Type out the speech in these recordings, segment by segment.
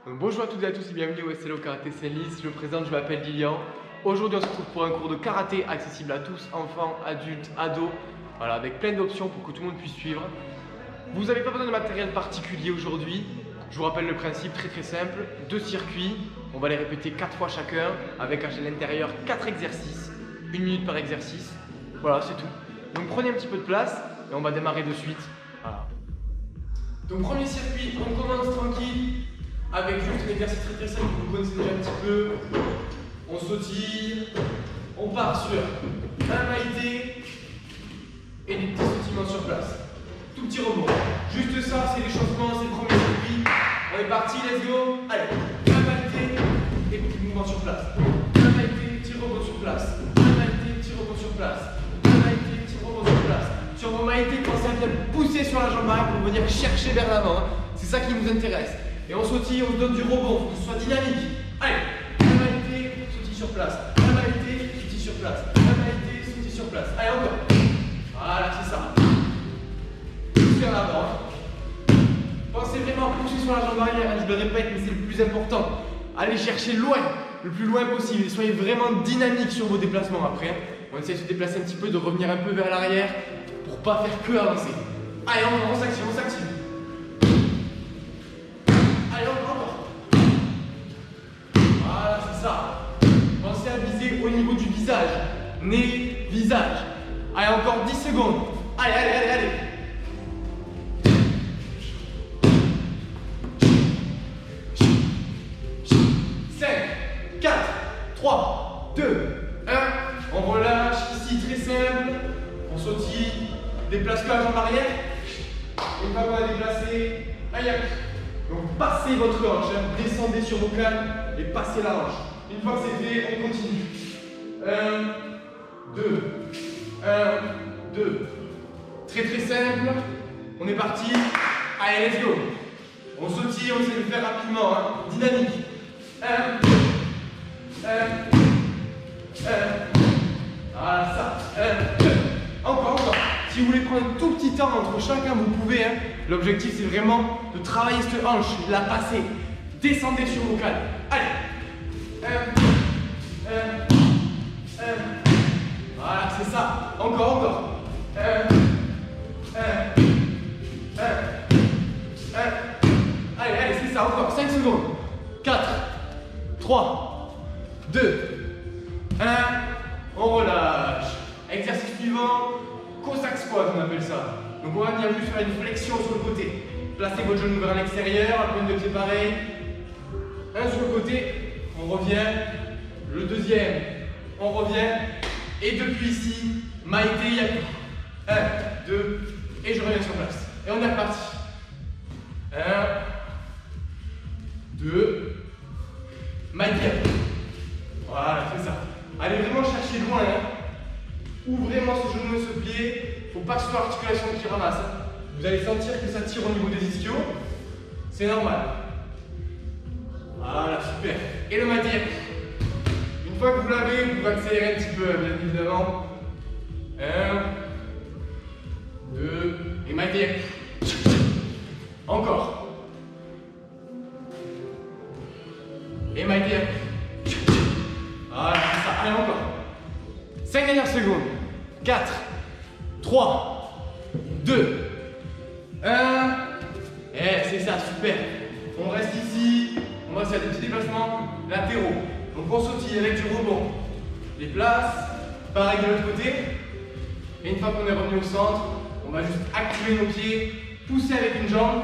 Bonjour à toutes et à tous et bienvenue au SLO Karaté Senlis. Je me présente, je m'appelle Lilian. Aujourd'hui on se retrouve pour un cours de karaté accessible à tous, enfants, adultes, ados, voilà, avec plein d'options pour que tout le monde puisse suivre. Vous n'avez pas besoin de matériel particulier aujourd'hui. Je vous rappelle le principe très simple, 2 circuits, on va les répéter 4 fois chacun, avec à l'intérieur 4 exercices, 1 minute par exercice. Voilà, c'est tout. Donc prenez un petit peu de place et on va démarrer de suite. Voilà. Donc premier circuit, on commence tranquille avec juste un exercice très simple que vous connaissez déjà un petit peu. On sautille, on part sur un maïté et des petits sautillements sur place. Tout petit rebond. Juste ça, c'est l'échauffement, c'est le premier circuit. On est parti, let's go. Allez, un maïté et petit mouvement sur place. Un maïté, petit rebond sur place. Un maïté, petit rebond sur place. Un maïté, petit rebond sur place. Sur vos maïtés, pensez à bien pousser sur la jambe arrière pour venir chercher vers l'avant. C'est ça qui nous intéresse. Et on sautille, on se donne du rebond, il faut que ce soit dynamique. Allez, un maïté, sautille sur place. Un maïté, sautille sur place. Un maïté, sautille sur place. Allez, encore. Voilà, c'est ça. Pousse vers l'avant. Pensez vraiment à pousser sur la jambe arrière, je le répète, mais c'est le plus important. Allez chercher loin, le plus loin possible. Et soyez vraiment dynamique sur vos déplacements après. On essaie de se déplacer un petit peu, de revenir un peu vers l'arrière pour pas faire que avancer. Allez, on s'active, on s'active. Allez, encore. Voilà, c'est ça. Pensez à viser au niveau du visage. Nez, visage. Allez, encore 10 secondes. Allez, allez, allez, allez. 5, 4, 3, 2, 1. On relâche ici, très simple. On sautille. Déplace que la jambe arrière. Une fois qu'on a déplacé, aïe. Donc passez votre hanche, descendez sur vos cannes et passez la hanche. Une fois que c'est fait, on continue. 1, 2, 1, 2. Très simple. On est parti. Allez, let's go. On sautille, on essaie de le faire rapidement, hein. Dynamique. 1, 1, 1. Voilà ça. 1, 2. Encore. Si vous voulez prendre un tout petit temps entre chacun, vous pouvez. Hein. L'objectif, c'est vraiment de travailler cette hanche, de la passer. Descendez sur vos cannes. Allez. 1, 1, 1. Voilà, c'est ça. Encore. 1, 1, 1, 1. Allez, c'est ça. Encore. 5 secondes. 4, 3, 2, 1. On relâche. Exercice suivant. Cossack squat, on appelle ça. Donc on va venir juste faire une flexion sur le côté. Placez votre genou vers l'extérieur, la pointe de pied pareil. Un sur le côté, on revient. Le deuxième, on revient. Et depuis ici, maïté yaku. 1, 2, et je reviens sur place. Et on est reparti. 1, 2, maïté yaku. Voilà, c'est ça. Allez vraiment chercher loin. Hein. Ouvrez-moi ce genou et ce pied. Faut pas que ce soit l'articulation qui ramasse. Hein. Vous allez sentir que ça tire au niveau des ischios. C'est normal. Voilà, super. Et le maïté yaku. Une fois que vous l'avez, vous pouvez accélérer un petit peu, bien évidemment. 1, 2, et maïté yaku. Encore. Et maïté yaku. Voilà, c'est ça. Allez, encore. 5 dernières secondes. 4, 3, 2, 1. Et c'est ça, super. On reste ici. On va faire des petits déplacements latéraux. Donc on sautille avec du rebond. Déplace. Pareil de l'autre côté. Et une fois qu'on est revenu au centre, on va juste activer nos pieds, pousser avec une jambe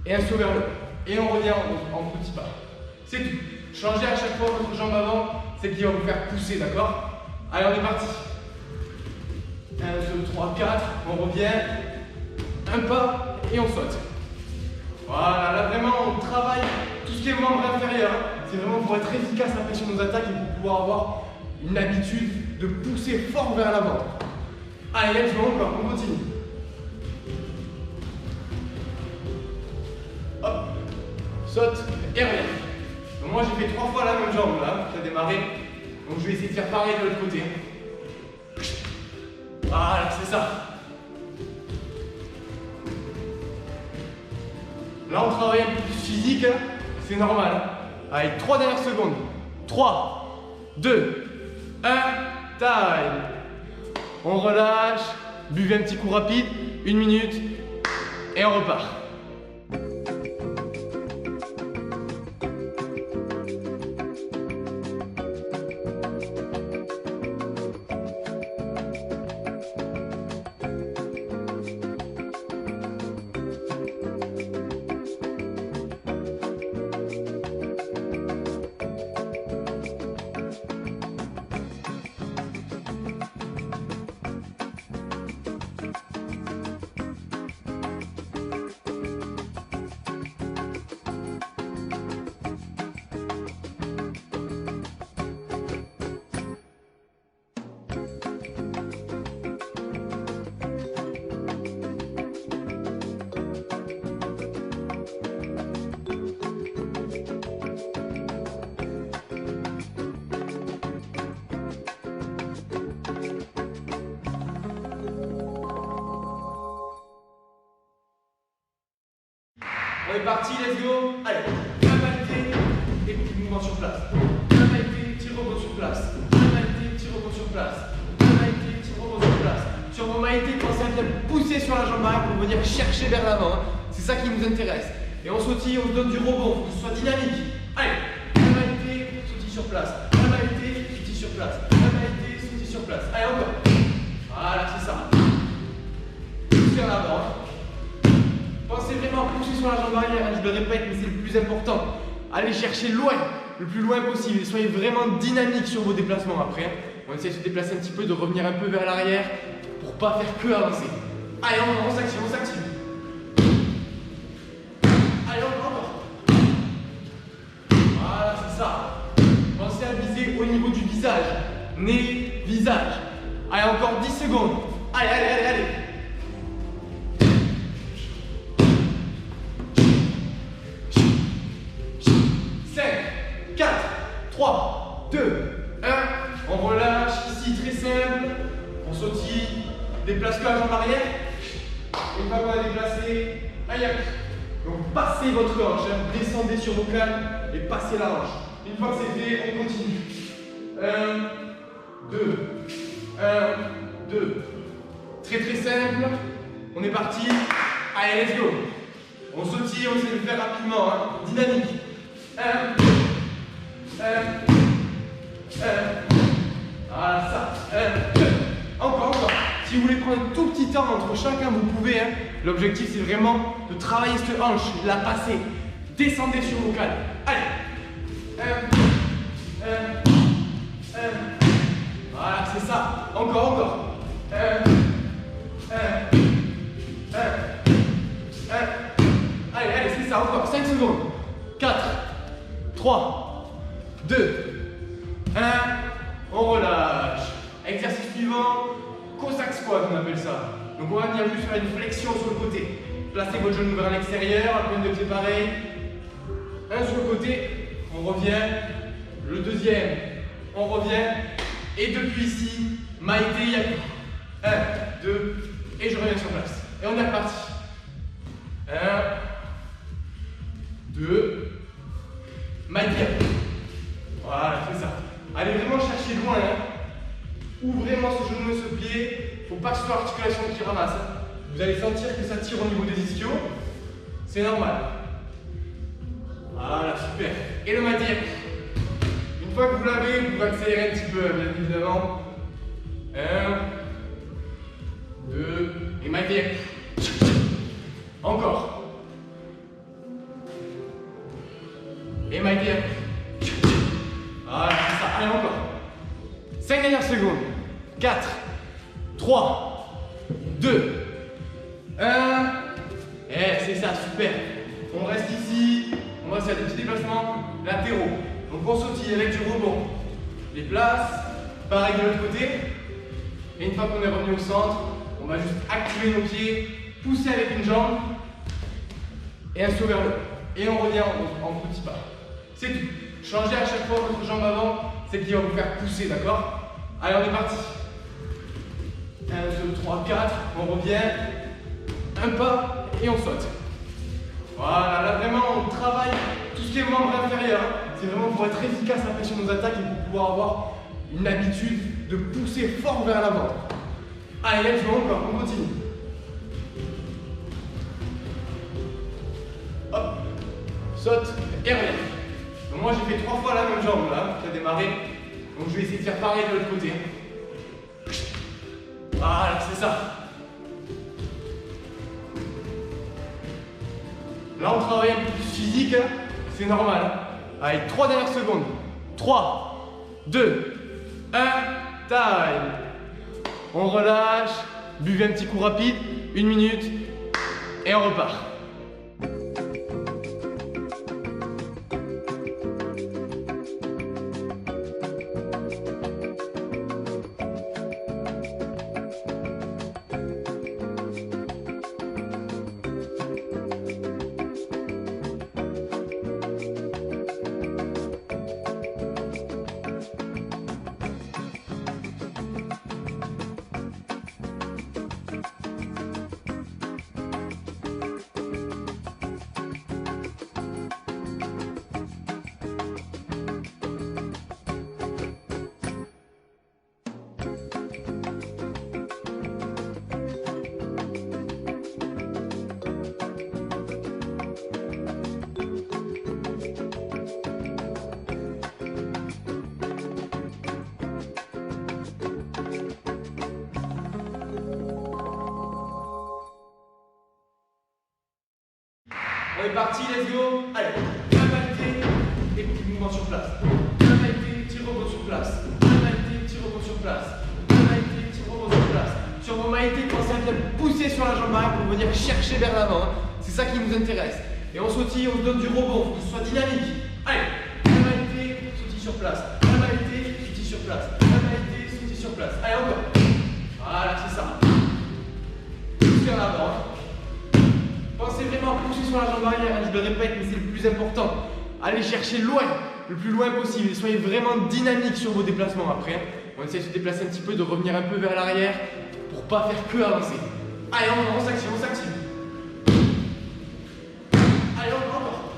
et un saut vers le haut. Et on revient en petit pas. C'est tout. Changez à chaque fois votre jambe avant, c'est qui va vous faire pousser, d'accord? Allez, on est parti. 1, 2, 3, 4, on revient. Un pas et on saute. Voilà, là vraiment on travaille tout ce qui est membre inférieur. C'est vraiment pour être efficace après sur nos attaques et pour pouvoir avoir une habitude de pousser fort vers l'avant. Allez, let's go, encore, on continue. Hop, saute et reviens. Donc moi j'ai fait 3 fois la même jambe là, j'ai démarré. Donc je vais essayer de faire pareil de l'autre côté. Voilà, c'est ça. Là, on travaille un peu plus physique, hein. C'est normal. Hein. Allez, 3 dernières secondes. 3, 2, 1, time. On relâche, buvez un petit coup rapide, 1 minute, et on repart. On est parti, let's go. Allez, maïté et petit mouvement sur place. Maïté, petit rebond sur place. Maïté, petit rebond sur place. Maïté, petit rebond sur place. Sur vos maïtés, pensez à bien pousser sur la jambe arrière pour venir chercher vers l'avant. Hein. C'est ça qui nous intéresse. Et on sautille, on se donne du rebond, pour que ce soit dynamique. Allez, maïté, sautille sur place. Maïté, sautille sur place. Maïté, sautille sur place. Allez, encore. Voilà, c'est ça. Pousse vers l'avant. Pensez vraiment à pousser sur la jambe arrière, je le répète, mais c'est le plus important. Allez chercher loin, le plus loin possible, et soyez vraiment dynamique sur vos déplacements après. On essaie de se déplacer un petit peu, de revenir un peu vers l'arrière, pour pas faire que avancer. Allez, on s'active, on s'active. Allez, encore. Voilà, c'est ça. Pensez à viser au niveau du visage. Nez, visage. Allez, encore 10 secondes. Allez, allez, allez, allez. 3, 2, 1, on relâche, ici très simple, on sautille, déplace que la jambe arrière, une fois qu'on a déplacé, aïe aïe. Donc passez votre hanche, hein. Descendez sur vos cannes et passez la hanche. Une fois que c'est fait, on continue. 1, 2, 1, 2. Très très simple, on est parti, allez let's go. On sautille, on essaie de le faire rapidement, hein. Dynamique. 1, voilà ça. Encore. Si vous voulez prendre un tout petit temps entre chacun, vous pouvez. Hein. L'objectif c'est vraiment de travailler cette hanche, de la passer. Descendez sur vos cannes. Allez. Voilà, c'est ça. Encore. Allez, c'est ça. Encore. 5 secondes. 4, 3. 2, 1, on relâche. Exercice suivant, Cossack squat on appelle ça. Donc on va venir juste faire une flexion sur le côté. Placez votre genou vers l'extérieur, la pointe de pied pareil. Un sur le côté, on revient. Le deuxième, on revient. Et depuis ici, maïté yaku. 1, 2, et je reviens sur place. Et on est reparti. 1, 2, maïté yaku. Voilà, c'est ça. Allez vraiment chercher loin. Hein. Ouvrez vraiment ce genou et ce pied. Faut pas que ce soit l'articulation qui ramasse. Hein. Vous allez sentir que ça tire au niveau des ischios. C'est normal. Voilà, super. Et le maïté yaku. Une fois que vous l'avez, vous pouvez accélérer un petit peu, bien évidemment. 1, 2, et maïté yaku. Encore. Et maïté yaku. Voilà, c'est ça. Allez, encore. 5 dernières secondes. 4, 3, 2, 1. Et c'est ça, super. On reste ici. On va faire des petits déplacements latéraux. Donc on sautille avec du rebond. Déplace. Pareil de l'autre côté. Et une fois qu'on est revenu au centre, on va juste activer nos pieds, pousser avec une jambe et un saut vers le haut. Et on revient en petits pas. C'est tout. Changez à chaque fois votre jambe avant, c'est qui va vous faire pousser, d'accord? Allez, on est parti. 1, 2, 3, 4, on revient. Un pas et on saute. Voilà, là vraiment on travaille tout ce qui est membre inférieur. C'est vraiment pour être efficace après sur nos attaques et pour pouvoir avoir une habitude de pousser fort vers l'avant. Allez, let's go, encore, on continue. Hop, saute et reviens. Donc moi j'ai fait 3 fois la même jambe là, qui a démarré. Donc je vais essayer de faire pareil de l'autre côté. Voilà, c'est ça. Là on travaille un peu plus physique, hein. C'est normal. Allez, 3 dernières secondes. 3, 2, 1, time. On relâche, buvez un petit coup rapide, 1 minute, et on repart. On est parti, let's go. Allez, un maltais et petit mouvement sur place. Un maltais, petit rebond sur place. Un maltais, petit rebond sur place. Un maltais, petit rebond sur place. Sur vos maltais, pensez à bien pousser sur la jambe arrière pour venir chercher vers l'avant. C'est ça qui nous intéresse. Et on sautille, on se donne du rebond, il faut que ce soit dynamique. Allez, un maltais, sautille sur place. Un maltais, sautille sur place. Un maltais, sautille sur place. Allez, encore. Voilà, c'est ça. Pousse vers l'avant. Pensez vraiment à pousser sur la jambe arrière, je le répète, mais c'est le plus important. Allez chercher loin, le plus loin possible, et soyez vraiment dynamique sur vos déplacements après. On essaie de se déplacer un petit peu, de revenir un peu vers l'arrière pour pas faire que avancer. Allez, on s'active, on s'active. Allez, encore.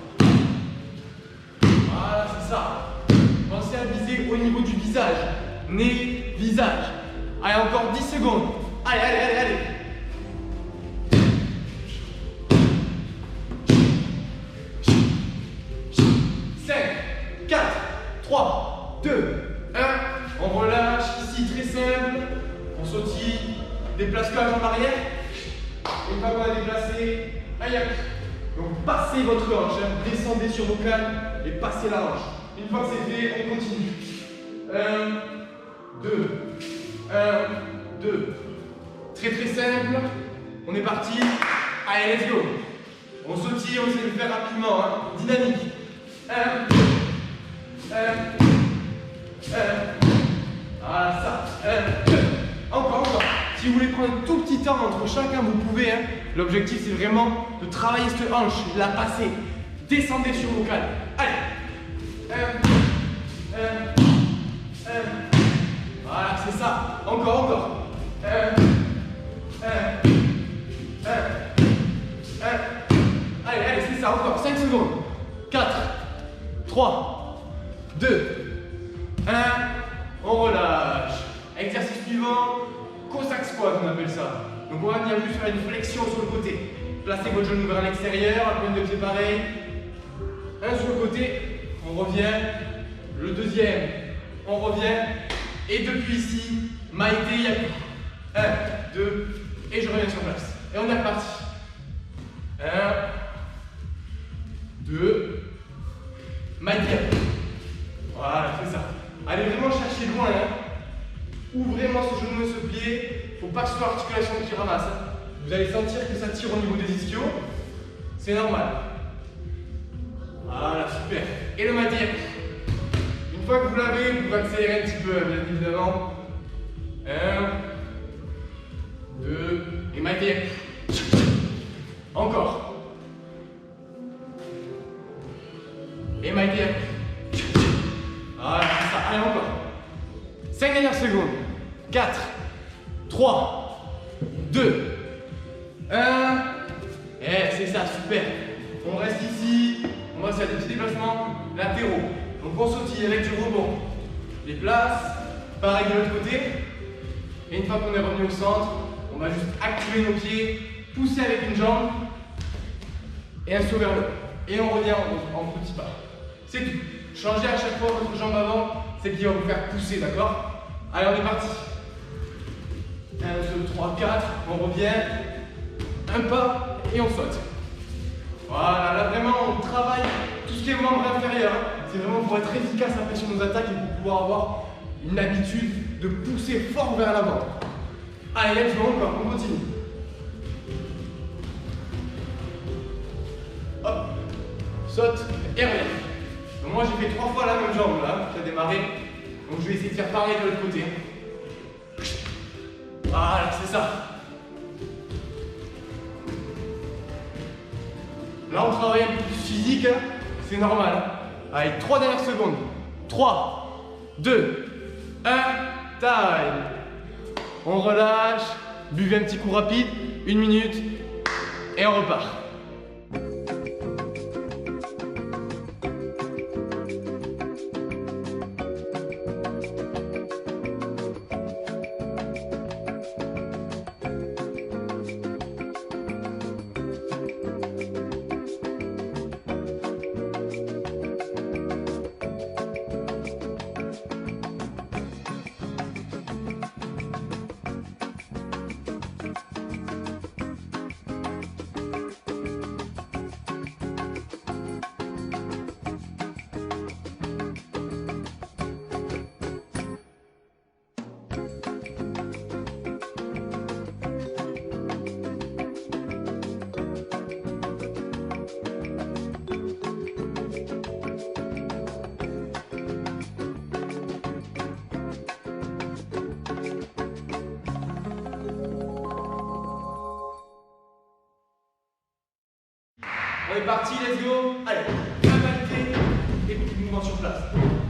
Voilà, c'est ça. Pensez à viser au niveau du visage. Nez, visage. Allez, encore 10 secondes. Allez, allez, allez, allez. 3, 2, 1, on relâche, ici très simple, on sautille, déplace que la jambe arrière, une fois qu'on a déplacé, aïe aïe. Donc passez votre hanche, hein. Descendez sur vos cannes et passez la hanche. Une fois que c'est fait, on continue. 1, 2, 1, 2. Très très simple, on est parti, allez let's go. On sautille, on essaie de le faire rapidement, hein. Dynamique. 1, voilà ça. Encore. Si vous voulez prendre un tout petit temps entre chacun, vous pouvez. Hein. L'objectif c'est vraiment de travailler cette hanche, de la passer. Descendez sur vos cannes. Allez. Voilà, c'est ça. Encore. Allez, allez, c'est ça. Encore. 5 secondes. 4, 3. 2, 1, on relâche. Exercice suivant, Cossack squat on appelle ça. Donc on va venir juste faire une flexion sur le côté. Placez votre genou vers l'extérieur, la pointe de pied pareil. Un sur le côté, on revient. Le deuxième, on revient. Et depuis ici, maïté yaku. 1, 2, et je reviens sur place. Et on est reparti. 1, 2, maïté yaku. Voilà, c'est ça. Allez vraiment chercher loin. Hein. Ouvrez vraiment ce genou et ce pied. Faut pas que ce soit l'articulation qui ramasse. Hein. Vous allez sentir que ça tire au niveau des ischios. C'est normal. Voilà, super. Et le maïté yaku. Une fois que vous l'avez, vous pouvez accélérer un petit peu, bien évidemment. 1, 2, et maïté yaku. Encore. Et maïté yaku. Voilà, c'est ça. Allez, encore. 5 dernières secondes. 4, 3, 2, 1. Et c'est ça, super. On on reste ici, on va faire des petits déplacements latéraux. Donc on sautille avec du rebond. Les places, pareil de l'autre côté. Et une fois qu'on est revenu au centre, on va juste activer nos pieds, pousser avec une jambe et un saut vers le haut. Et on revient en petits pas. C'est tout. Changez à chaque fois votre jambe avant, c'est qui va vous faire pousser, d'accord? Allez, on est parti. 1, 2, 3, 4, on revient. Un pas et on saute. Voilà, là vraiment on travaille tout ce qui est membre inférieur. C'est vraiment pour être efficace après sur nos attaques et pour pouvoir avoir une habitude de pousser fort vers l'avant. Allez, let's go, encore, on continue. Hop, saute et reviens. Donc moi j'ai fait 3 fois la même jambe là, qui a démarré. Donc je vais essayer de faire pareil de l'autre côté. Voilà, c'est ça. Là on travaille un peu plus physique, hein. C'est normal. Allez, 3 dernières secondes. 3, 2, 1, time. On relâche, buvez un petit coup rapide, 1 minute, et on repart. On est parti, let's go. Allez, un maltais et mouvement sur place.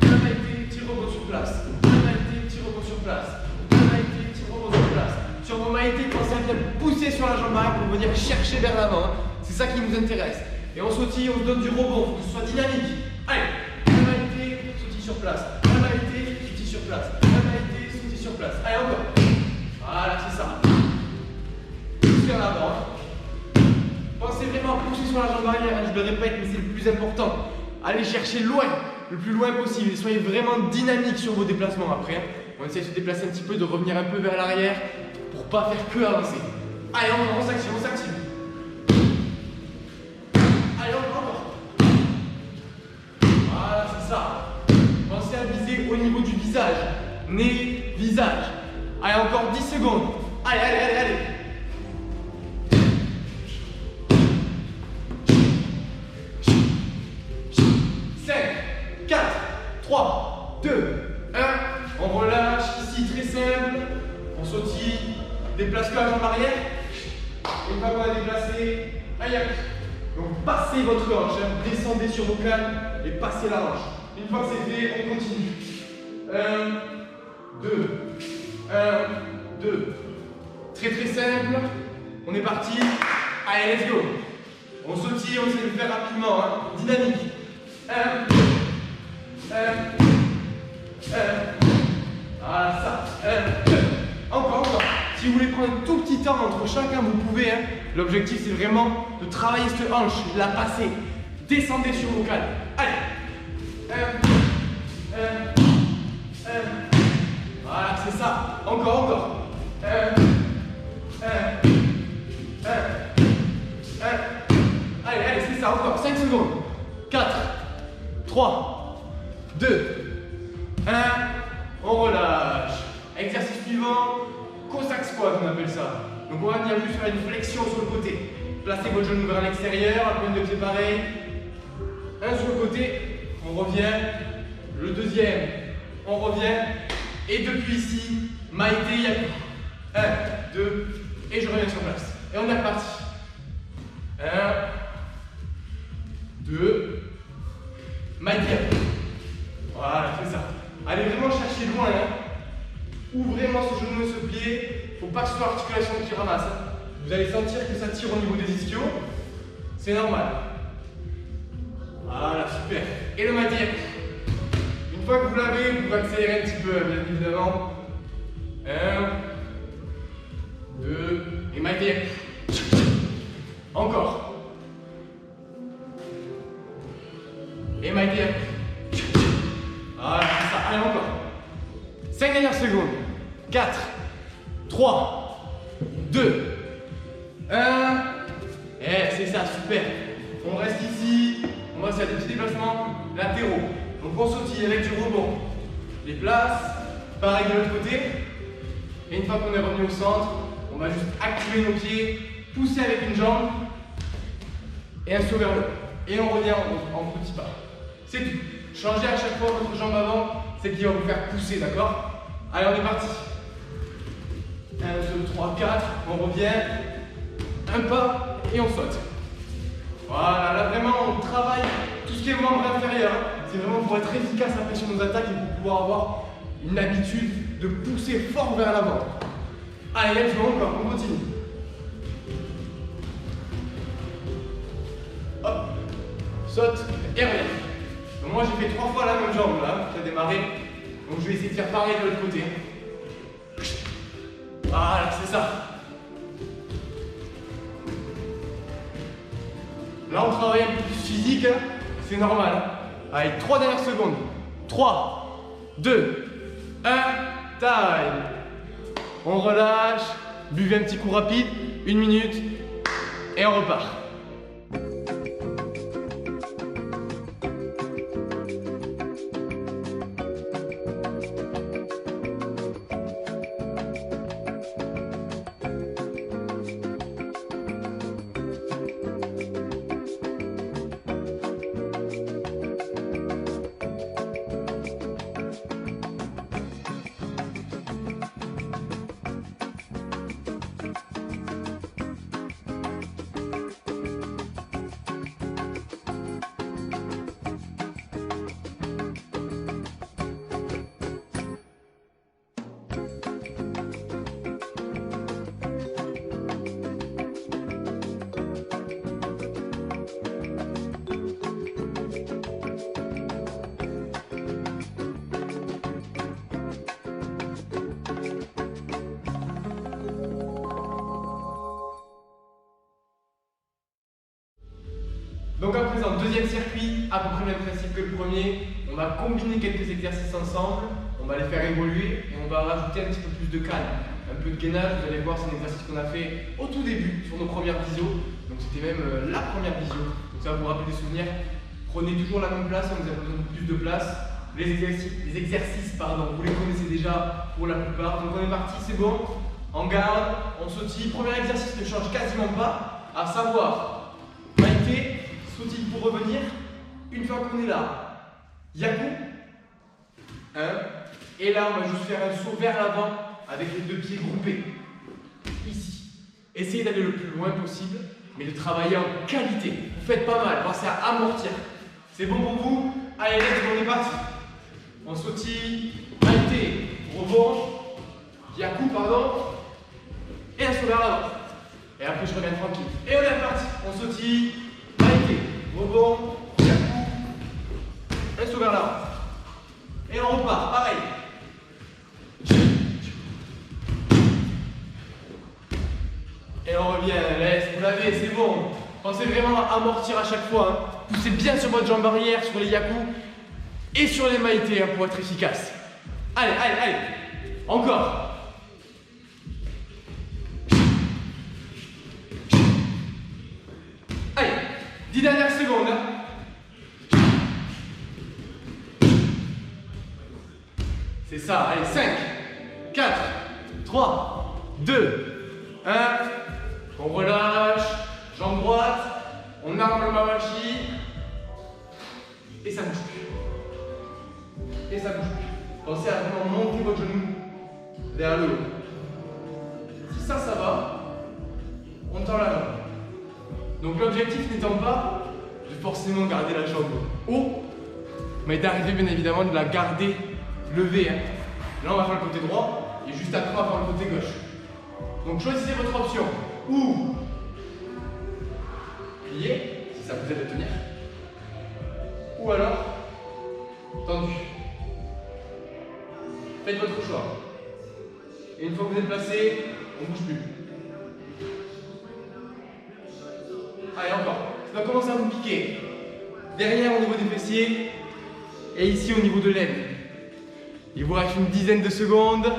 Un maltais, petit rebond sur place. Un maltais, petit rebond sur place. Un maltais, petit rebond sur place. Sur vos maltais, pensez à bien pousser sur la jambe arrière pour venir chercher vers l'avant. C'est ça qui nous intéresse. Et on sautille, on se donne du rebond, pour que ce soit dynamique. Allez, un maltais, sautille sur place. Un maltais, sautille sur place. Un maltais, sautille sur place. Allez, encore. Voilà, c'est ça. Pousse vers l'avant. Pensez vraiment à pousser sur la jambe arrière, je le répète, mais c'est le plus important. Allez chercher loin, le plus loin possible, et soyez vraiment dynamique sur vos déplacements après. On essaie de se déplacer un petit peu, de revenir un peu vers l'arrière, pour pas faire que avancer. Allez, on s'active, on s'active. Allez, encore. Voilà, c'est ça. Pensez à viser au niveau du visage. Nez, visage. Allez, encore 10 secondes. Allez, allez, allez, allez. 3, 2, 1, on relâche, ici très simple, on sautille, déplace que la jambe arrière, et une fois qu'on a déplacé, aïe aïe. Donc passez votre hanche, hein. Descendez sur vos cannes et passez la hanche. Une fois que c'est fait, on continue. 1, 2, 1, 2. Très très simple, on est parti, allez let's go. On sautille, on essaie de le faire rapidement, hein. Dynamique. 1, voilà ça. Encore. Si vous voulez prendre un tout petit temps entre chacun, vous pouvez. Hein. L'objectif c'est vraiment de travailler cette hanche, de la passer. Descendez sur vos cannes. Allez. Voilà, c'est ça. Encore. Allez, c'est ça. Encore. 5 secondes. 4, 3, 2, 1, on relâche. Exercice suivant, Cossack squat on appelle ça. Donc on va venir juste faire une flexion sur le côté. Placez votre genou vers l'extérieur, la pointe de pied pareil. Un sur le côté, on revient. Le deuxième, on revient. Et depuis ici, Maïté Yaku. 1, 2, et je reviens sur place. Et on est reparti. 1, 2, Maïté Yaku. Voilà, c'est ça. Allez vraiment chercher loin. Hein. Ouvrez vraiment ce genou et ce pied. Faut pas que ce soit l'articulation qui ramasse. Hein. Vous allez sentir que ça tire au niveau des ischios. C'est normal. Voilà, super. Et le maintien. Une fois que vous l'avez, vous pouvez accélérer un petit peu, bien évidemment. 1, 2, et maintien. Encore. Et maintien. Voilà, c'est ça. Allez, encore. 5 dernières secondes. 4, 3, 2, 1. Et c'est ça, super. On reste ici. On va faire des petits déplacements latéraux. Donc on sautille avec du rebond. Les places. Pareil de l'autre côté. Et une fois qu'on est revenu au centre, on va juste activer nos pieds, pousser avec une jambe et un saut vers le haut. Et on revient en petits pas. C'est tout. Changez à chaque fois votre jambe avant, c'est qui va vous faire pousser, d'accord? Allez, on est parti. 1, 2, 3, 4, on revient. Un pas et on saute. Voilà, là vraiment on travaille tout ce qui est membre inférieur. C'est vraiment pour être efficace après sur nos attaques et pour pouvoir avoir une habitude de pousser fort vers l'avant. Allez, let's go, encore, on continue. Hop, saute et reviens. Donc moi j'ai fait 3 fois la même jambe là, qui a démarré. Donc je vais essayer de faire pareil de l'autre côté. Voilà, c'est ça. Là on travaille un peu plus physique, hein. C'est normal. Allez, 3 dernières secondes. 3, 2, 1, time. On relâche, buvez un petit coup rapide, 1 minute, et on repart. Donc à présent, deuxième circuit, à peu près le même principe que le premier. On va combiner quelques exercices ensemble, on va les faire évoluer et on va rajouter un petit peu plus de calme. Un peu de gainage, vous allez voir, c'est un exercice qu'on a fait au tout début sur nos premières visios. Donc c'était même la première visio. Donc ça va vous rappeler des souvenirs. Prenez toujours la même place, on vous a besoin de plus de place. Les exercices, pardon, vous les connaissez déjà pour la plupart. Donc on est parti, c'est bon. En garde, on sautille. Premier exercice ne change quasiment pas, à savoir Maïté, sautille pour revenir. Une fois qu'on est là, Yaku. 1. Et là, on va juste faire un saut vers l'avant avec les deux pieds groupés. Ici. Essayez d'aller le plus loin possible, mais de travailler en qualité. Vous faites pas mal, pensez à amortir. C'est bon pour vous? Allez, let's go, on est parti. On sautille, Maïté, rebond, Yaku, pardon, et un saut vers l'avant. Et après, je reviens tranquille. Et on est reparti. On sautille, Maïté, rebond, Yaku, un saut vers l'avant. Et on repart, pareil. Et on revient, laisse, vous l'avez, c'est bon. Pensez vraiment à amortir à chaque fois. Hein. Poussez bien sur votre jambe arrière, sur les Yaku et sur les Maïté hein, pour être efficace. Allez, allez, allez. Encore. Allez, 10 dernières secondes. Hein. C'est ça, allez, 5, 4, 3, 2, 1. On relâche, jambe droite, on arme le mawashi. Et ça bouge plus. Et ça bouge plus. Pensez à vraiment monter votre genou vers le haut. Si ça va, on tend la jambe. Donc l'objectif n'étant pas de forcément garder la jambe haut, mais d'arriver bien évidemment de la garder levée. Hein. Là on va faire le côté droit et juste après on va faire le côté gauche. Donc choisissez votre option. Ou plier, si ça vous aide à tenir. ou alors tendu. Faites votre choix. Et une fois que vous êtes placé, on ne bouge plus. Allez, encore. Ça va commencer à vous piquer. Derrière au niveau des fessiers et ici au niveau de l'aine. Il vous reste une dizaine de secondes.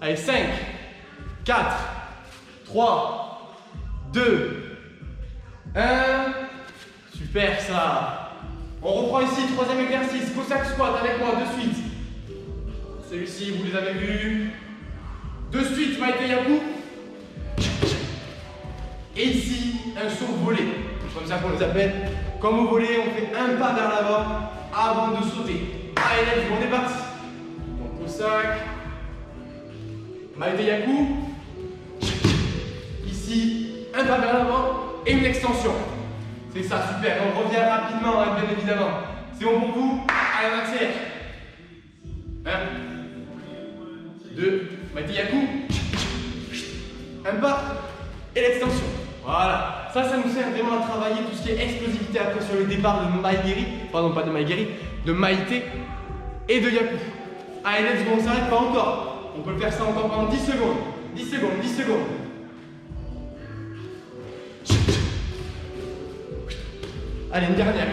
Allez, 5, 4, 3, 2, 1. Super ça. On reprend ici, troisième exercice. Cossack squat avec moi de suite. Celui-ci, vous les avez vus. De suite, Maite Yaku. Et ici, un saut volé. C'est comme ça qu'on les appelle. Comme au volley, on fait un pas vers l'avant avant de sauter. Allez, let's go, on est parti. Donc, Cossack. Maite Yaku. Ici, un pas vers l'avant et une extension. C'est ça, super. On revient rapidement, hein, bien évidemment. C'est bon pour vous? Allez, on accélère. 1, 2, Maite Yaku. Un pas et l'extension. Voilà. Ça nous sert vraiment à travailler tout ce qui est explosivité après sur le départ de Maegiri. Pardon, pas de Maegiri, de Maite et de Yaku. Allez, let's go, on s'arrête pas encore. On peut faire ça encore pendant 10 secondes. 10 secondes, 10 secondes. Allez, une dernière.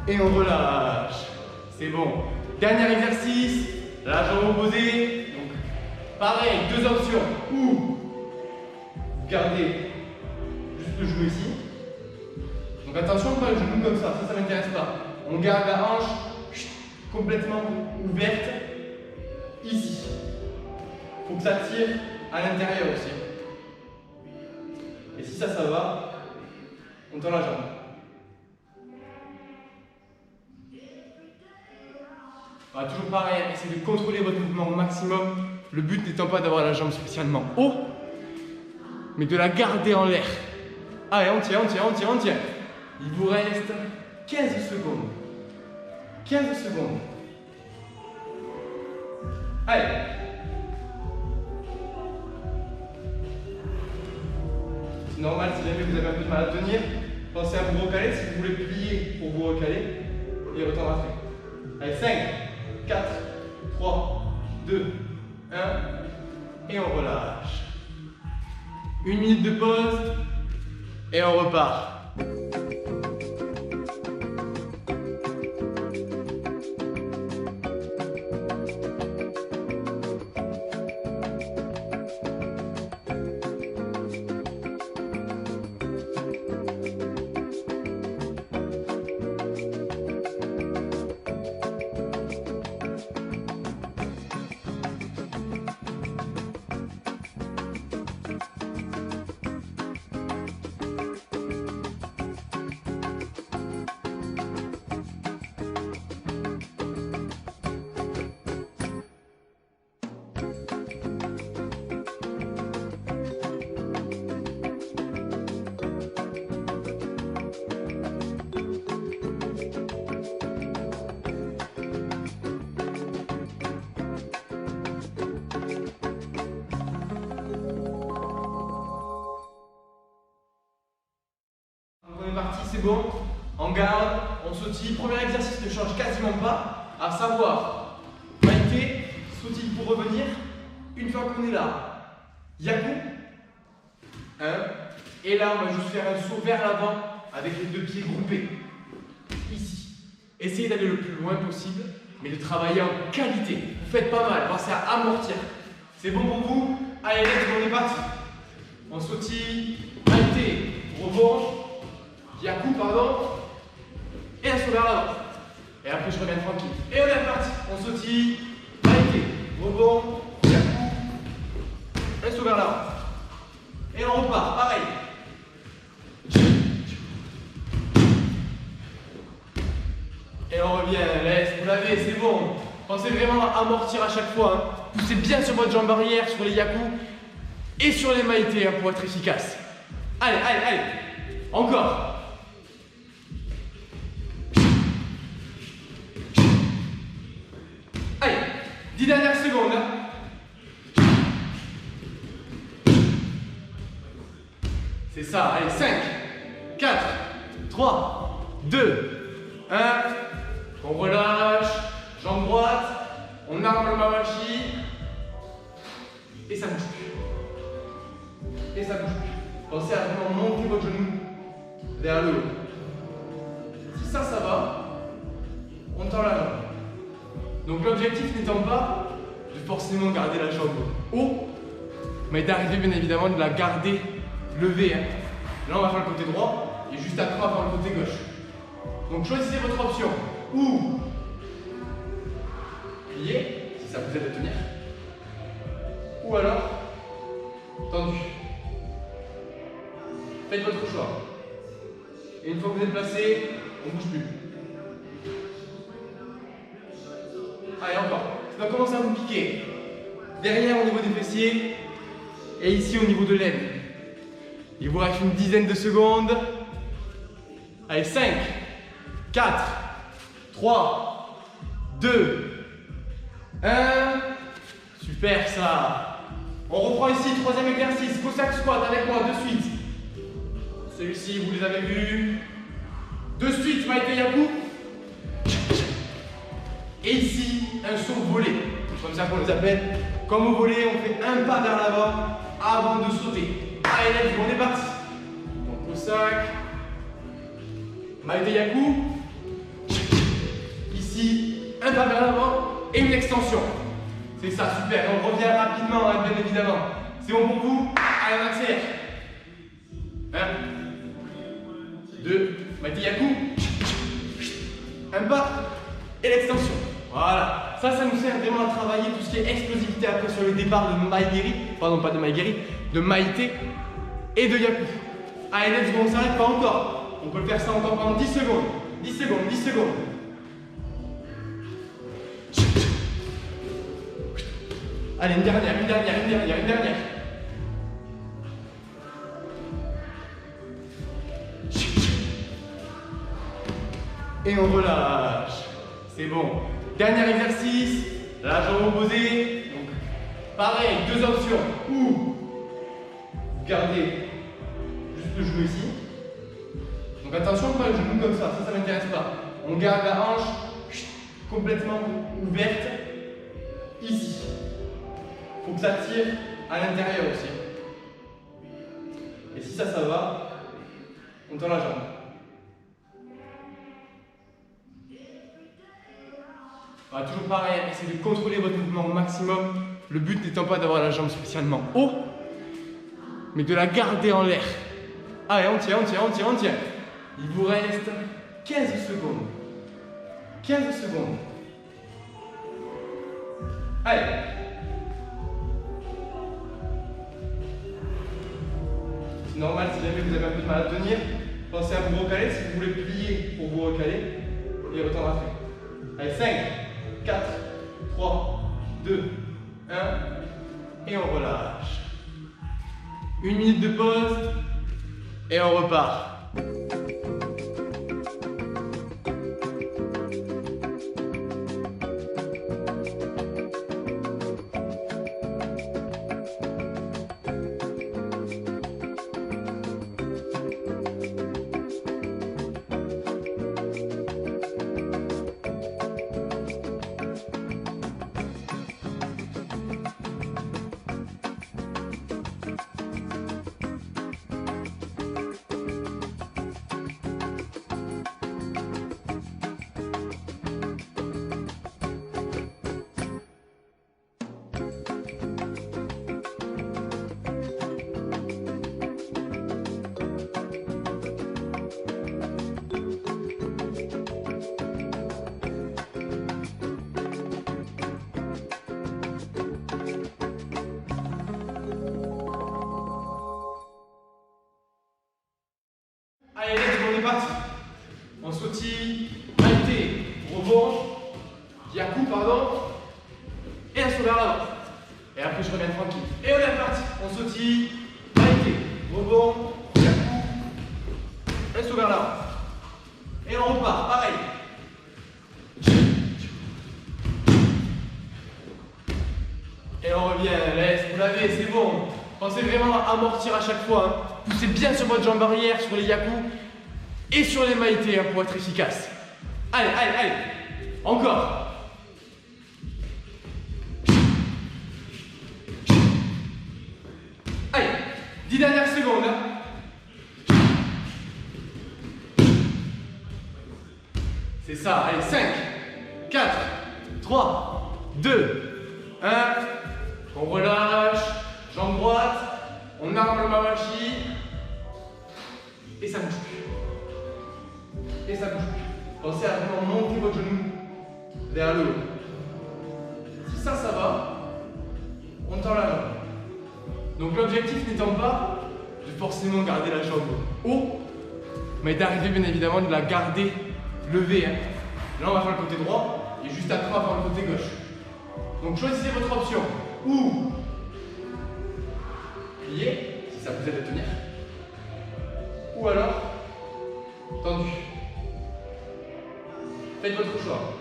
Et on relâche. C'est bon. Dernier exercice. La jambe opposée. Donc, pareil, deux options. Ou vous gardez juste le genou ici. Donc attention, pas le genou comme ça m'intéresse pas. On garde la hanche complètement ouverte ici. Faut que ça tire à l'intérieur aussi. Et si ça va, on tend la jambe. Voilà, toujours pareil, essayez de contrôler votre mouvement au maximum. Le but n'étant pas d'avoir la jambe spécialement haut, mais de la garder en l'air. Allez, on tient. Il vous reste 15 secondes. 15 secondes. Allez. C'est normal si jamais vous avez un peu de mal à tenir. Pensez à vous recaler si vous voulez plier pour vous recaler et retendre après. Allez, 5, 4, 3, 2, 1 et on relâche. Une minute de pause et on repart. C'est bon, on garde, on sautille. Premier exercice ne change quasiment pas, à savoir Maite, sautille pour revenir. Une fois qu'on est là, Yaku, 1, et là on va juste faire un saut vers l'avant avec les deux pieds groupés, ici. Essayez d'aller le plus loin possible, mais de travailler en qualité. Vous faites pas mal, pensez à amortir. C'est bon pour vous? Allez, let's go, on est parti. On sautille, Maite, rebond. Yaku, pardon, et un saut vers l'avant. Et après, je reviens tranquille. Et on est reparti. On sautille, Maite, rebond, Yaku, un saut vers l'avant. Et on repart, pareil. Et on revient, laisse, vous l'avez, c'est bon. Pensez vraiment à amortir à chaque fois. Hein. Poussez bien sur votre jambe arrière, sur les Yaku et sur les Maite hein, pour être efficace. Allez, encore. Allez, 10 dernières secondes. Hein. C'est ça, allez, 5, 4, 3, 2, 1. On relâche, jambe droite, on arme le mawashi. Et ça bouge plus. Et ça bouge plus. Pensez à vraiment monter votre genou vers le haut. Si ça va, on tend la jambe. Donc l'objectif n'étant pas de forcément garder la jambe haut, mais d'arriver bien évidemment de la garder levée. Hein. Là on va faire le côté droit et juste après on va faire le côté gauche. Donc choisissez votre option. Ou plier, si ça vous aide à tenir. Ou alors tendu. Faites votre choix. Et une fois que vous êtes placé, on ne bouge plus. Allez, encore. Ça va commencer à vous piquer. Derrière au niveau des fessiers et ici au niveau de l'aine. Il vous reste une dizaine de secondes. Allez, 5, 4, 3, 2, 1. Super ça. On reprend ici, troisième exercice. Cossack squat avec moi de suite. Celui-ci, vous les avez vus. De suite, Maite Yaku. Et ici, un saut volé. C'est comme ça qu'on les appelle. Comme au volet, on fait un pas vers l'avant avant de sauter. Allez, let's go, on est parti. Donc, Cossack. Maite Yaku. Ici, un pas vers l'avant et une extension. C'est ça, super. On revient rapidement, hein, bien évidemment. C'est bon pour vous? Allez, on accélère. 1, 2, Maite Yaku. Un pas et l'extension. Voilà. Ça nous sert vraiment à travailler tout ce qui est explosivité après sur le départ de Maegiri. Pardon, pas de Maegiri, de Maite et de Yaku. Allez, let's go, on ne s'arrête pas encore. On peut faire ça encore pendant 10 secondes. 10 secondes, 10 secondes. Allez, une dernière. Et on relâche. C'est bon. Dernier exercice. La jambe opposée. Donc, pareil, deux options. Ou vous gardez juste le genou ici. Donc attention, pas le genou comme ça m'intéresse pas. On garde la hanche complètement ouverte ici. Faut que ça tire à l'intérieur aussi. Et si ça va, on tend la jambe. Voilà, toujours pareil, essayez de contrôler votre mouvement au maximum. Le but n'étant pas d'avoir la jambe spécialement haut, mais de la garder en l'air. Allez, on tient. Il vous reste 15 secondes. 15 secondes. Allez. C'est normal si jamais vous avez un peu de mal à tenir. Pensez à vous recaler si vous voulez plier pour vous recaler et retendre après. Allez, 5, 4, 3, 2, 1 et on relâche. 1 minute de pause et on repart. Allez, on est parti. On sautille, Maite, rebond, Yaku, pardon, et un saut vers l'avant. Et après, je reviens tranquille. Et on est parti. On sautille, Maite, rebond, Yaku, un saut vers l'avant. Et on repart, pareil. Et on revient, laisse, vous l'avez, c'est bon. Pensez vraiment à amortir à chaque fois. Hein. Poussez bien sur votre jambe arrière, sur les yaku et sur les maïtés hein, pour être efficace. Allez, allez, allez. Encore. Allez, 10 dernières secondes. Hein. C'est ça, allez, 5, 4, 3, 2, 1. On relâche, jambe droite, on arme le mawashi. Et ça bouge plus. Et ça bouge plus. Pensez à vraiment monter votre genou vers le haut. Si ça va, on tend la jambe. Donc l'objectif n'étant pas de forcément garder la jambe haut, mais d'arriver bien évidemment de la garder levée. Hein. Là on va faire le côté droit et juste après on va faire le côté gauche. Donc choisissez votre option. Ou plier, si ça vous aide à tenir. Ou alors tendu. Faites votre choix.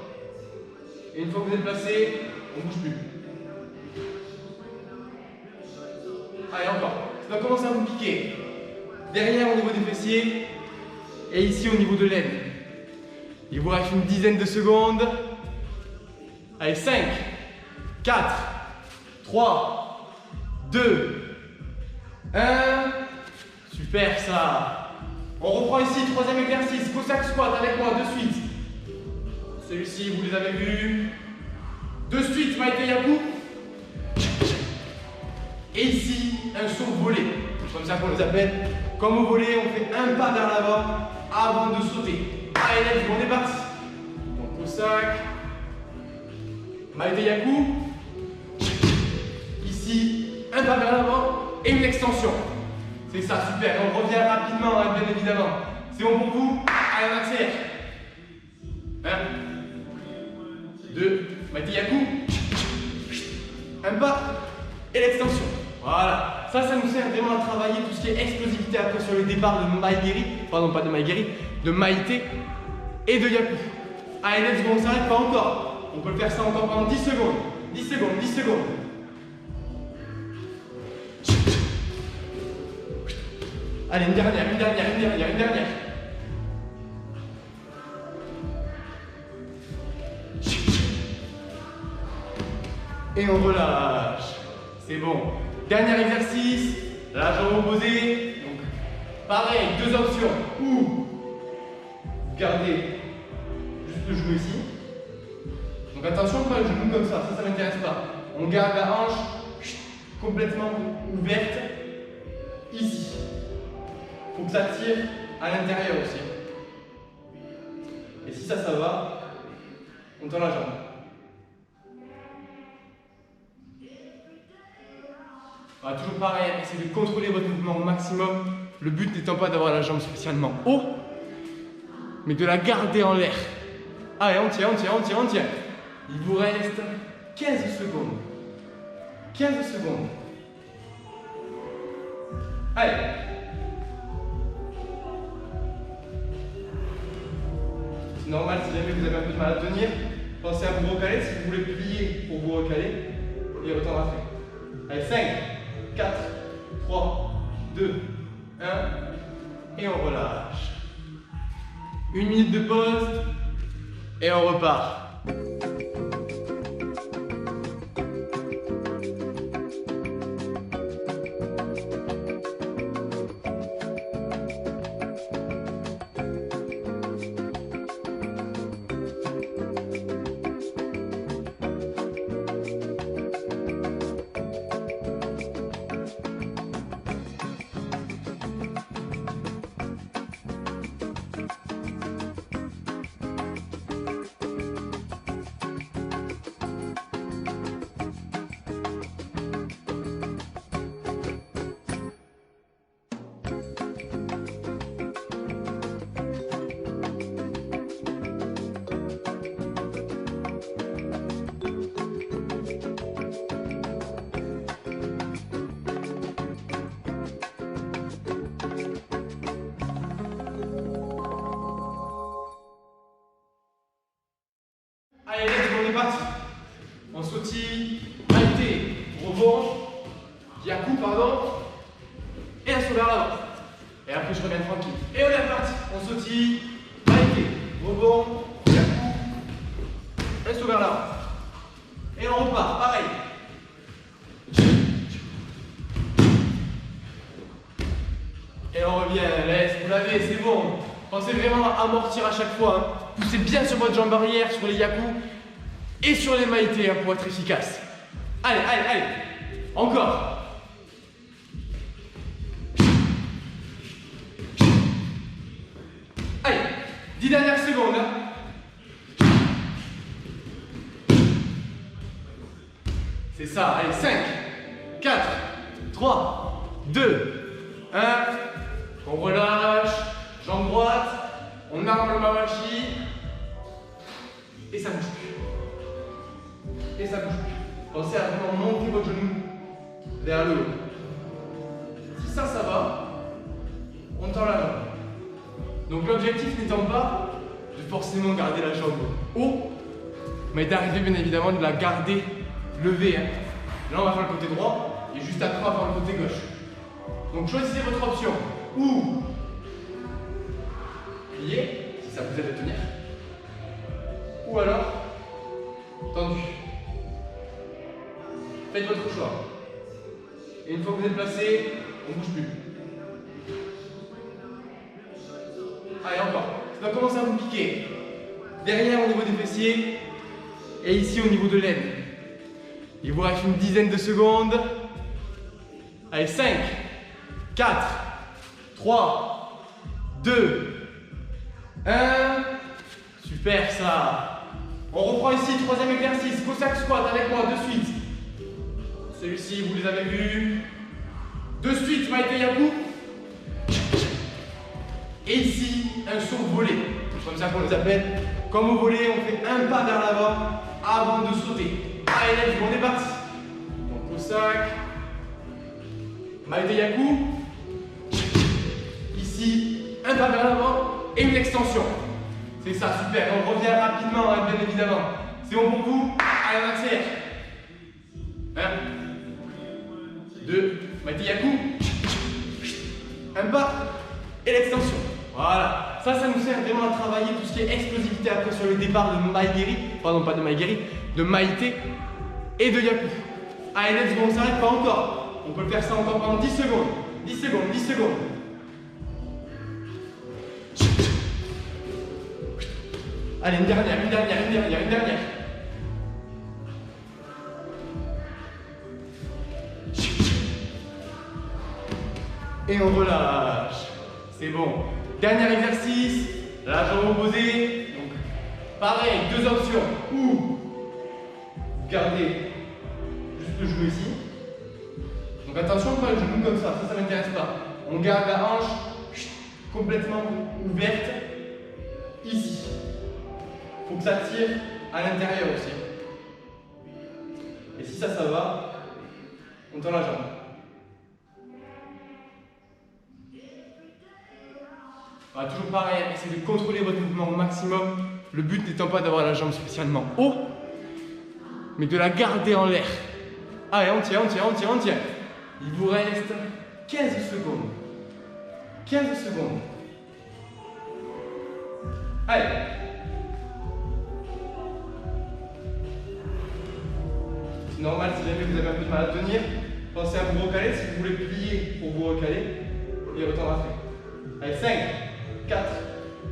Et une fois que vous êtes placé, on ne bouge plus. Allez, encore. Ça va commencer à vous piquer. Derrière au niveau des fessiers et ici au niveau de l'aine. Il vous reste une dizaine de secondes. Allez, 5, 4, 3, 2, 1. Super ça. On reprend ici, troisième exercice. Cossack squat avec moi de suite. Celui-ci, vous les avez vus. De suite, Maite Yaku. Et ici, un saut volé. C'est comme ça qu'on les appelle. Comme au volet, on fait un pas vers l'avant avant de sauter. Allez, let's go, on est parti. Donc, Cossack. Maite Yaku. Ici, un pas vers l'avant et une extension. C'est ça, super. On revient rapidement, hein, bien évidemment. C'est bon pour vous? Allez, on accélère. 1, 2, Maite Yaku. Un pas et l'extension. Voilà. Ça nous sert vraiment à travailler tout ce qui est explosivité après sur le départ de Maegiri. Pardon, pas de Maegiri, de Maite et de Yaku. Allez, let's go, on s'arrête pas encore. On peut faire ça encore pendant 10 secondes. 10 secondes, 10 secondes. Allez, une dernière. Et on relâche. C'est bon. Dernier exercice. La jambe opposée. Donc, pareil, deux options. Ou vous gardez juste le genou ici. Donc attention, pas le genou comme ça ne m'intéresse pas. On garde la hanche complètement ouverte ici. Faut que ça tire à l'intérieur aussi. Et si ça va, on tend la jambe. Voilà, toujours pareil, essayez de contrôler votre mouvement au maximum. Le but n'étant pas d'avoir la jambe spécialement haut, mais de la garder en l'air. Allez, on tient. Il vous reste 15 secondes. 15 secondes. Allez. C'est normal si jamais vous avez un peu de mal à tenir. Pensez à vous recaler si vous voulez plier pour vous recaler et retendre après. Allez, 5, 4, 3, 2, 1 et on relâche. 1 minute de pause et on repart. Allez, let's go, on est parti. On sautille, Maite, rebond, Yaku, pardon. Et un saut vers l'avant. Et après, je reviens tranquille. Et on est reparti. On sautille. Maïté. Rebond. Yaku. Un saut vers l'avant. Et on repart. Pareil. Et on revient. Laisse, vous l'avez, c'est bon. Pensez vraiment à amortir à chaque fois. Hein. Poussez bien sur votre jambe arrière, sur les yaku et sur les maïtés hein, pour être efficace. Allez, allez, allez. Encore. Allez, 10 dernières secondes. Hein. C'est ça, allez, 5, 4, 3, 2, 1. On relâche, jambe droite, on arme le mawashi. Et ça bouge plus. Et ça bouge plus. Pensez à vraiment monter votre genou vers le haut. Si ça va, on tend la jambe. Donc l'objectif n'étant pas de forcément garder la jambe haut, mais d'arriver bien évidemment de la garder levée. Hein. Là on va faire le côté droit et juste après on va faire le côté gauche. Donc choisissez votre option. Ou plié, si ça vous aide à tenir. Ou alors tendu. Faites votre choix. Et une fois que vous êtes placé, on ne bouge plus. Allez, encore. Ça va commencer à vous piquer. Derrière au niveau des fessiers et ici au niveau de l'aine. Il vous reste une dizaine de secondes. Allez, 5, 4, 3, 2, 1. Super ça. On reprend ici, troisième exercice. Cossack squat avec moi de suite. Celui-ci, vous les avez vus. De suite, Maïté Yaku. Et ici, un saut volé. C'est comme ça qu'on les appelle. Comme au volet, on fait un pas vers l'avant avant de sauter. Allez, let's go, on est parti. Donc, Cossack. Maïté Yaku. Ici, un pas vers l'avant et une extension. C'est ça, super. On revient rapidement, hein, bien évidemment. C'est bon pour vous? Allez, on accélère. 1, 2, Maïté Yaku. Un pas et l'extension. Voilà. Ça nous sert vraiment à travailler tout ce qui est explosivité après sur le départ de Maïgeri. Pardon, pas de Maïgeri, de Maïté et de Yaku. Allez, let's go, on s'arrête pas encore. On peut faire ça encore pendant 10 secondes. 10 secondes, 10 secondes. Allez, une dernière. Et on relâche. C'est bon. Dernier exercice. La jambe opposée. Donc, pareil, deux options. Ou vous gardez juste le genou ici. Donc attention, pas le genou comme ça m'intéresse pas. On garde la hanche complètement ouverte ici. Faut que ça tire à l'intérieur aussi. Et si ça va, on tend la jambe. Voilà, toujours pareil, essayez de contrôler votre mouvement au maximum. Le but n'étant pas d'avoir la jambe spécialement haut, mais de la garder en l'air. Allez, on tient. Il vous reste 15 secondes. 15 secondes. Allez. C'est normal si jamais vous avez un peu de mal à tenir. Pensez à vous recaler si vous voulez plier pour vous recaler et retendre après. Allez, 5, 4,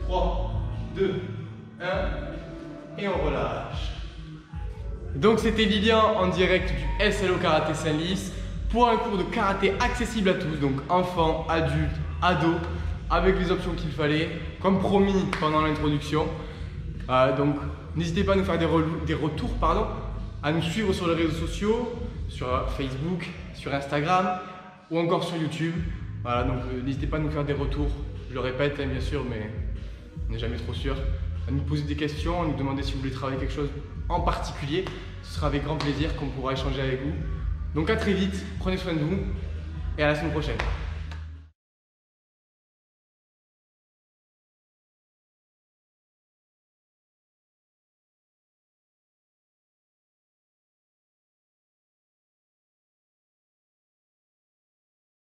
3, 2, 1 et on relâche. Donc c'était Lilian en direct du SLO Karaté Saint-Lys pour un cours de karaté accessible à tous, donc enfants, adultes, ados, avec les options qu'il fallait, comme promis pendant l'introduction. Donc n'hésitez pas à nous faire des retours, à nous suivre sur les réseaux sociaux, sur Facebook, sur Instagram ou encore sur YouTube. Voilà, donc n'hésitez pas à nous faire des retours, je le répète bien sûr, mais on n'est jamais trop sûr. À nous poser des questions, à nous demander si vous voulez travailler quelque chose en particulier. Ce sera avec grand plaisir qu'on pourra échanger avec vous. Donc à très vite, prenez soin de vous et à la semaine prochaine.